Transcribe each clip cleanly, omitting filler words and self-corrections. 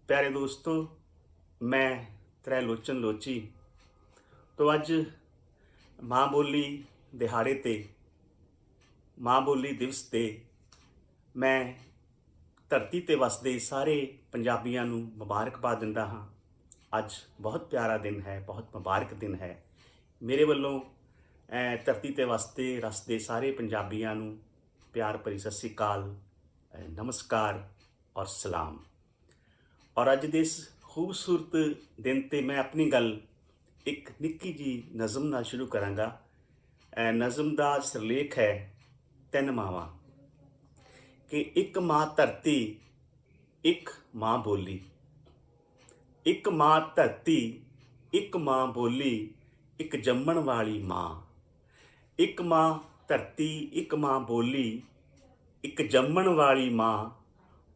प्यारे दोस्तों, मैं त्रिलोचन लोची तो अज माँ बोली दिहाड़े ते माँ बोली दिवस ते मैं धरती ते वसदे सारे पंजाबियां नूं मुबारकबाद दिंदा हाँ। अज बहुत प्यारा दिन है, बहुत मुबारक दिन है। मेरे वल्लों धरती ते रसदे सारे पंजाबियां नूं प्यार भरी सत श्री अकाल, नमस्कार और सलाम। और अज दे इस खूबसूरत दिन ते मैं अपनी गल एक निक्की जी नज़म नाल शुरू करांगा। नज़म दा सिरलेख है तिन मावां। कि एक माँ धरती, एक माँ बोली, एक माँ धरती, एक माँ बोली, एक जम्मण वाली माँ। एक माँ धरती, एक माँ बोली, एक जम्मण वाली माँ।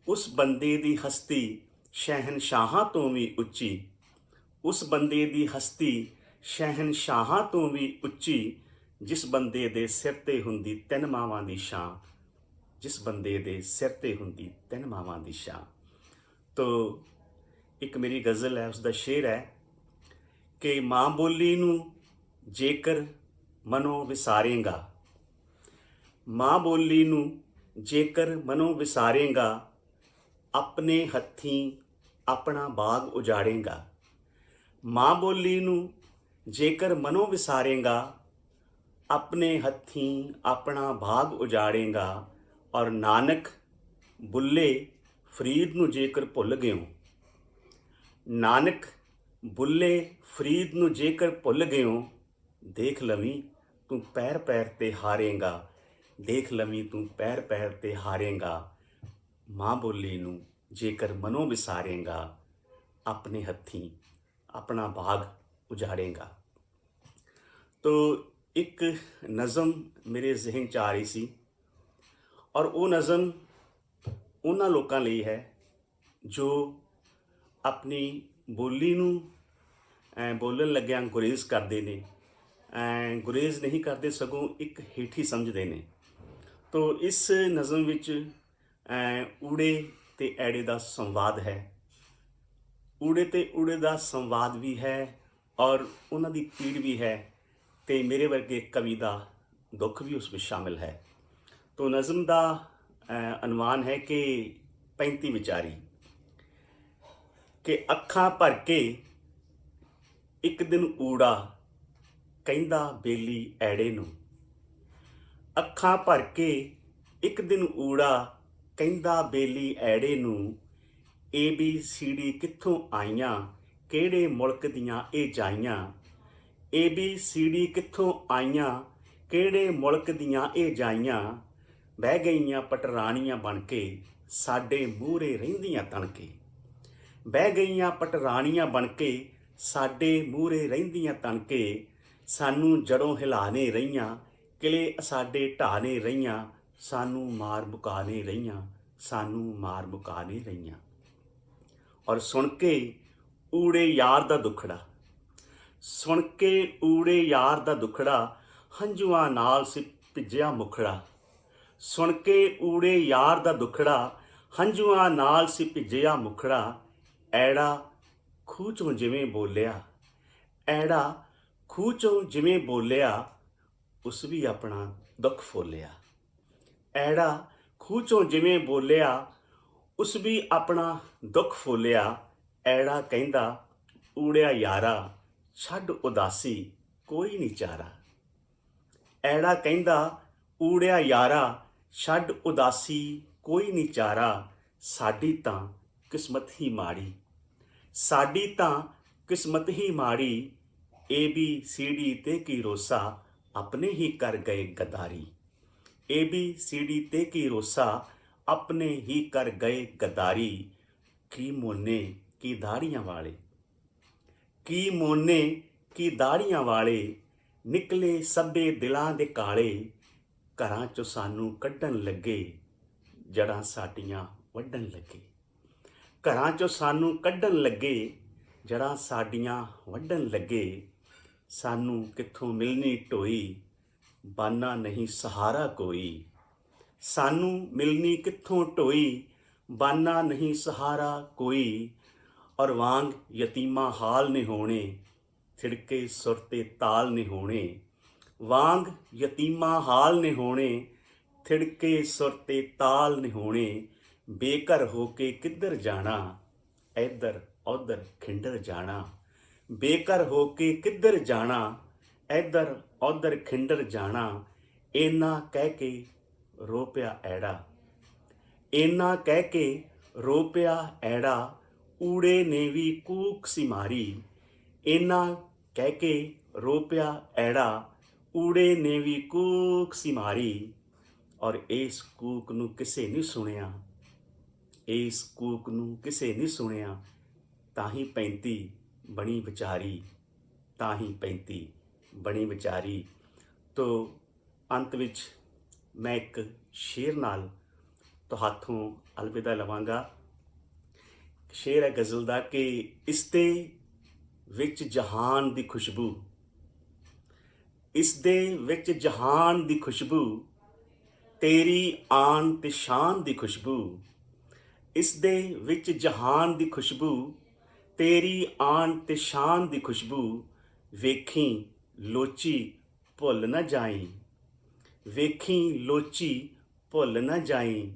उस बंदे दी हस्ती शहनशाहां तो भी उच्ची, उस बंदे दी हस्ती शहनशाहां तो भी उच्ची, जिस बंदे दे सिर ते हुंदी तिन मावां दी शां, जिस बंदे दे सिर ते हुंदी तिन मावां दी शां। तो एक मेरी गज़ल है, उसका शेर है कि माँ बोली नूं जेकर मनो विसारेंगा, माँ बोली नूं जेकर मनो विसारेंगा, अपने हत्थीं अपना बाग उजाड़ेंगा। माँ बोली नूं जेकर मनो विसारेंगा, अपने हत्थीं अपना बाग उजाड़ेंगा। और नानक बुल्ले फरीद नूं जेकर भुल गयो, नानक बुल्ले फरीद नूं जेकर भुल गयो, देख लवीं तू पैर पैर ते हारेंगा, देख लवीं तू पैर पैर ते हारेंगा। माँ बोली नूं जेकर मनो विसारेंगा, अपने हत्थीं अपना बाग उजाड़ेंगा। तो एक नज़म मेरे जहन च आ रही सी, और वो नज़म उन्हां लोकां लई है जो अपनी बोली नूं बोलन लग्गिआं गुरेज करदे ने। गुरेज नहीं करते, सगों एक हेठी समझते ने। तो इस नज़म विच ऊड़े ते ऐड़े दा संवाद है। ऊड़े ते ऊड़े दा संवाद भी है और उन्हां दी पीड़ भी है, ते मेरे वर्गे कवि दा दुख भी उस विच शामिल है। तो नज़म दा अनवान है कि 35 विचारी। कि अखां भर के एक दिन ऊड़ा कहंदा बेली ऐड़े नूं, अखां भर के एक दिन ऊड़ा कहंदा बेली ऐड़े नूं। ABCD कित्थों आईयां, किहड़े मुल्क दियां ए जाईयां। ABCD कित्थों आईयां, किहड़े मुल्क दियां ए जाईयां। बह गईयां पटराणियां बन के, साडे मूहरे रहिंदियां तणके। बह गईयां पटराणियां बन के, साडे मूहरे रहिंदियां तणके। सानू जड़ों हिलाने रहियां, किले साडे ढाने रहियां। सानू मार मुकाने रहियां, सानू मार मुकाने रहियां। और सुन के ऊड़े यार दा दुखड़ा, सुन के ऊड़े यार दा दुखड़ा, हंझुआं नाल सी भिज्जिया मुखड़ा। सुन के ऊड़े यार दा दुखड़ा, हंझुआं नाल सी भिज्जिया मुखड़ा। ऐड़ा खूह चों जिवें बोलिया, ऐड़ा खूह चों जिवें बोलिया, उस भी अपना दुख फोलिया। ऐड़ा खूह चों जिवें बोलिया, उस भी अपना दुख फोलिया। ऐड़ा कहंदा ऊड़िया यारा, छड्ड उदासी कोई नहीं चारा। ऐड़ा कहंदा ऊड़िया यारा, छड्ड उदासी कोई नहीं चारा। साडी तां किस्मत ही माड़ी, साडी तां किस्मत ही माड़ी। ABCD ते की रोसा, अपने ही कर गए गद्दारी। ABCD ते की रोसा, अपने ही कर गए गद्दारी। की मोने की दाड़ियां वाले, की मोने की दाड़ियां वाले, निकले सभे दिलां दे काले। घरां चों सानू कड्ढण लगे, जड़ां साडियां वड्ढण लगे। घरां चों सानू कड्ढण लगे, जड़ां साडियां वड्ढण लगे। सानू कित्थों मिलनी ढोई, बाना नहीं सहारा कोई। सानू मिलनी कित्थों ढोई, बाना नहीं सहारा कोई। ਔਰ ਵਾਂਗ ਯਤੀਮਾਂ ਹਾਲ ਨੇ ਹੋਣੇ, ਥਿੜਕੇ ਸੁਰ ਤੇ ਤਾਲ ਨੇ ਹੋਣੇ। ਵਾਂਗ ਯਤੀਮਾਂ ਹਾਲ ਨੇ ਹੋਣੇ, ਥਿੜਕੇ ਸੁਰ ਤੇ ਤਾਲ ਨੇ ਹੋਣੇ। ਬੇਘਰ ਹੋ ਕੇ ਕਿੱਧਰ ਜਾਣਾ, ਇੱਧਰ ਉੱਧਰ ਖਿੰਡਰ ਜਾਣਾ। ਬੇਘਰ ਹੋ ਕੇ ਕਿੱਧਰ ਜਾਣਾ, ਇੱਧਰ ਉੱਧਰ ਖਿੰਡਰ ਜਾਣਾ। ਇੰਨਾ ਕਹਿ ਕੇ ਰੋ ਪਿਆ ਐੜਾ, ਇੰਨਾ ਕਹਿ ਕੇ ਰੋ ਪਿਆ ਐੜਾ। ਊੜੇ ਨੇ ਵੀ ਕੂਕ ਸੀ ਮਾਰੀ, ਇੰਨਾ ਕਹਿ ਕੇ ਰੋ ਪਿਆ ਐੜਾ। ਊੜੇ ਨੇ ਵੀ ਕੂਕ ਸੀ ਮਾਰੀ। ਔਰ ਇਸ ਕੂਕ ਨੂੰ ਕਿਸੇ ਨਹੀਂ ਸੁਣਿਆ, ਇਸ ਕੂਕ ਨੂੰ ਕਿਸੇ ਨਹੀਂ ਸੁਣਿਆ। ਤਾਂ ਹੀ 35 ਬਣੀ ਵਿਚਾਰੀ, ਤਾਂ ਹੀ 35 ਬਣੀ ਵਿਚਾਰੀ। ਤੋ ਅੰਤ ਵਿੱਚ ਮੈਂ ਇੱਕ ਸ਼ੇਰ ਨਾਲ ਤੁਹਾਥੋਂ ਅਲਵਿਦਾ ਲਵਾਂਗਾ। ਸ਼ੇਰ ਹੈ ਗਜ਼ਲ ਦਾ ਕਿ ਇਸ ਦੇ ਵਿੱਚ ਜਹਾਨ ਦੀ ਖੁਸ਼ਬੂ, ਇਸ ਦੇ ਵਿੱਚ ਜਹਾਨ ਦੀ ਖੁਸ਼ਬੂ, ਤੇਰੀ ਆਨ ਤੇ ਸ਼ਾਨ ਦੀ ਖੁਸ਼ਬੂ। ਇਸ ਦੇ ਵਿੱਚ ਜਹਾਨ ਦੀ ਖੁਸ਼ਬੂ, ਤੇਰੀ ਆਨ ਤੇ ਸ਼ਾਨ ਦੀ ਖੁਸ਼ਬੂ। ਵੇਖੀ ਲੋਚੀ ਭੁੱਲ ਨਾ ਜਾਈਂ, ਵੇਖੀ ਲੋਚੀ ਭੁੱਲ ਨਾ ਜਾਈਂ।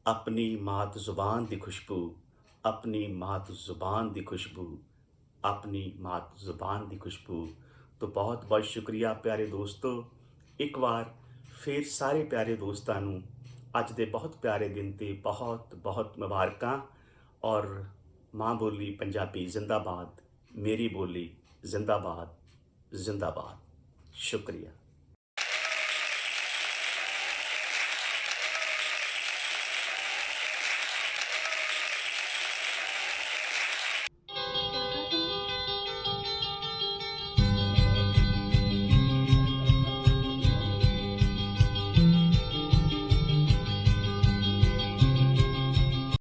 ਆਪਣੀ ਮਾਤ ਜ਼ੁਬਾਨ ਦੀ ਖੁਸ਼ਬੂ, ਆਪਣੀ ਮਾਤ ਜ਼ੁਬਾਨ ਦੀ ਖੁਸ਼ਬੂ, ਆਪਣੀ ਮਾਤ ਜ਼ੁਬਾਨ ਦੀ ਖੁਸ਼ਬੂ। तो बहुत बहुत शुक्रिया प्यारे दोस्तों। एक बार फिर सारे प्यारे दोस्तों नूं अज दे बहुत प्यारे दिन ते बहुत बहुत मुबारकां। और माँ बोली पंजाबी जिंदाबाद, मेरी बोली जिंदाबाद जिंदाबाद। शुक्रिया।